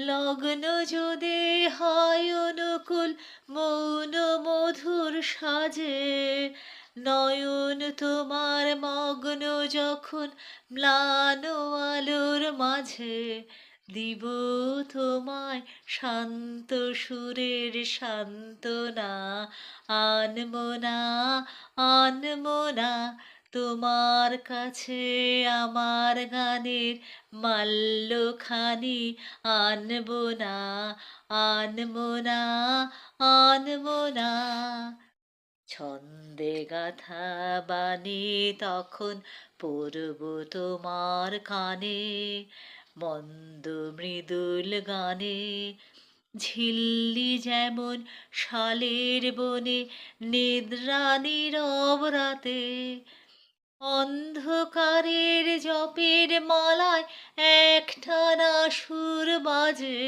লগ্ন যদি হয় অনুকূল, মৌন মধুর সাজে, নয়ন তোমার মগ্ন যখন ম্লান আলোর মাঝে, দিব তোমায় শান্ত সুরের সান্ত্বনা, আনমনা আনমনা তোমার কাছে আমার গানের মাল্যখানি, আনবো না আনবো না আনবো না। ছন্দে গাথা বাণী তখন পড়ব তোমার কানে, মন্দ মৃদুল গানে। ঝিল্লি যেমন শালের বনে নিদ্রা নীরব রাতে, অন্ধকারের জপের মালায় একটানা সুর বাজে,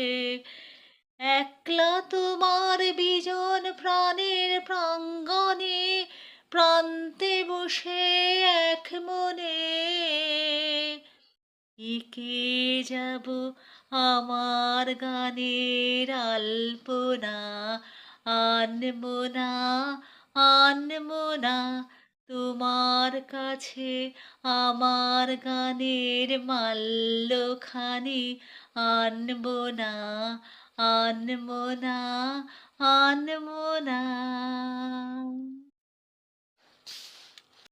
একলা তোমার বিজন প্রাণের প্রাঙ্গণে, প্রান্তে বসে এক মনে এঁকে যাব আমার গানের আলপনা, আনমনা আনমনা তোমার কাছে আমার গানের মাল্যখানি, আনবো না আনমনা আনমনা।